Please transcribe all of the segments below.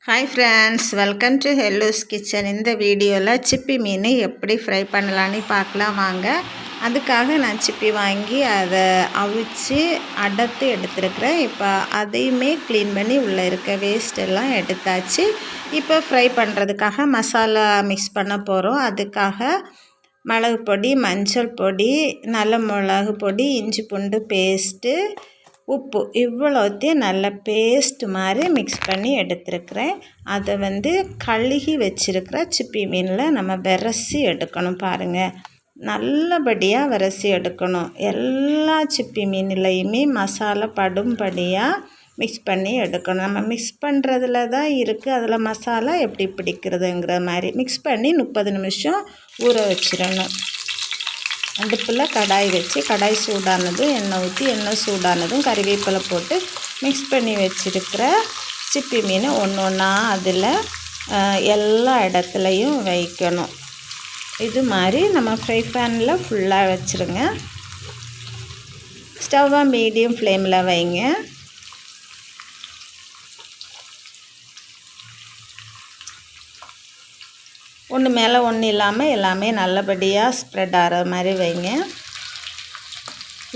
Hi friends, welcome to ஹெல்லோஸ் kitchen. இந்த வீடியோவில் சிப்பி மீன் எப்படி ஃப்ரை பண்ணலான்னு பார்க்கலாம் வாங்க. அதுக்காக நான் சிப்பி வாங்கி அதை அவிச்சு அடர்த்து எடுத்துருக்கிறேன். இப்போ அதையுமே க்ளீன் பண்ணி உள்ளே இருக்க வேஸ்ட் எல்லாம் எடுத்தாச்சு. இப்போ ஃப்ரை பண்ணுறதுக்காக மசாலா மிக்ஸ் பண்ண போகிறோம். அதுக்காக மிளகு பொடி, மஞ்சள் பொடி, நல்ல மிளகு பொடி, இஞ்சி பூண்டு பேஸ்ட்டு, உப்பு இவ்வளோத்தையும் நல்ல பேஸ்ட் மாதிரி மிக்ஸ் பண்ணி எடுத்துருக்கிறேன். அதை கழுகி வச்சுருக்கிற சிப்பி மீனில் நம்ம விரசி எடுக்கணும். பாருங்கள், நல்லபடியாக விரசி எடுக்கணும். எல்லா சிப்பி மீன்லையுமே மசாலா படும்படியாக மிக்ஸ் பண்ணி எடுக்கணும். நம்ம மிக்ஸ் பண்ணுறதுல தான் இருக்குது அதில் மசாலா எப்படி பிடிக்கிறதுங்கிற மாதிரி மிக்ஸ் பண்ணி 30 நிமிஷம் ஊற வச்சிடணும். அடுப்பில் கடாய் வச்சு கடாய் சூடானதும் எண்ணெய் ஊற்றி எண்ணெய் சூடானதும் கறிவேப்பிலை போட்டு மிக்ஸ் பண்ணி வச்சுருக்கிற சிப்பி மீன் ஒன்று ஒன்றா அதில் எல்லா இடத்துலையும் வைக்கணும். இது மாதிரி நம்ம ஃப்ரை பேனில் ஃபுல்லாக வச்சுருங்க. ஸ்டவ்வை மீடியம் ஃப்ளேமில் வைங்க. ஒன்று மேலே ஒன்று இல்லாமல் எல்லாமே நல்லபடியாக ஸ்ப்ரெட் ஆகிற மாதிரி வைங்க.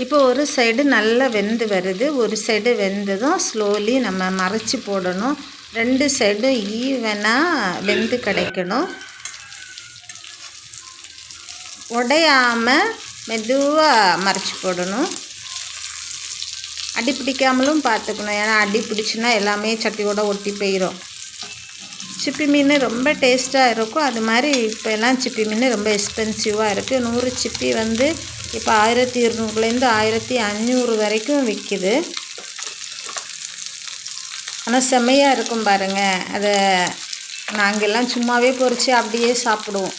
இப்போ ஒரு சைடு நல்லா வெந்து வருது. ஒரு சைடு வெந்ததும் ஸ்லோலி நம்ம மறைச்சி போடணும். 2 சைடும் ஈவனாக வெந்து கிடைக்கணும். உடையாமல் மெதுவாக மறைச்சி போடணும். அடி பிடிக்காமலும் பார்த்துக்கணும். ஏன்னா அடி பிடிச்சுன்னா எல்லாமே சட்டியோட ஒட்டி போயிடும். சிப்பி மீன் ரொம்ப டேஸ்ட்டாக இருக்கும். அது மாதிரி இப்போ எல்லாம் சிப்பி மீன் ரொம்ப எக்ஸ்பென்சிவாக இருக்குது. 100 சிப்பி இப்போ 1200லேருந்து 1500 வரைக்கும் விற்கிது. ஆனால் செம்மையாக இருக்கும் பாருங்கள். அதை நாங்கள்லாம் சும்மாவே பொரித்து அப்படியே சாப்பிடுவோம்.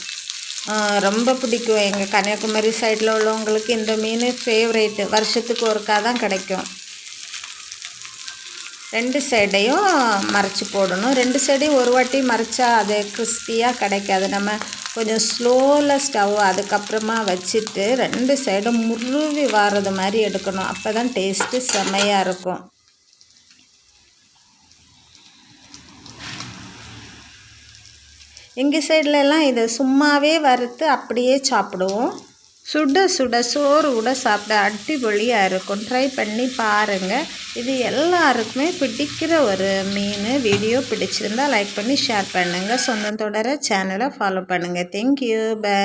ரொம்ப பிடிக்கும். எங்கள் கன்னியாகுமரி சைடில் உள்ளவங்களுக்கு இந்த மீன் ஃபேவரேட்டு. வருஷத்துக்கு ஒருக்கா தான் கிடைக்கும். 2 சைடையும் மறைச்சி போடணும். 2 சைடையும் ஒரு வாட்டி மறைச்சா அது கிறிஸ்பியாக கிடைக்காது. நம்ம கொஞ்சம் ஸ்லோவில் ஸ்டவ் அதுக்கப்புறமா வச்சுட்டு 2 சைடும் முருவி வாரது மாதிரி எடுக்கணும். அப்போ தான் டேஸ்ட்டு செம்மையாக இருக்கும். எங்கள் சைட்லலாம் இதை சும்மாவே வறுத்து அப்படியே சாப்பிடுவோம். சுட சுட சோறு கூட சாப்பிட அடிப்பொலியாக இருக்கும். ட்ரை பண்ணி பாருங்கள். இது எல்லாருக்குமே பிடிக்கிற ஒரு மீன். வீடியோ பிடிச்சிருந்தால் லைக் பண்ணி ஷேர் பண்ணுங்கள். சொந்தம் தொடர சேனலை ஃபாலோ பண்ணுங்கள். Thank you, by.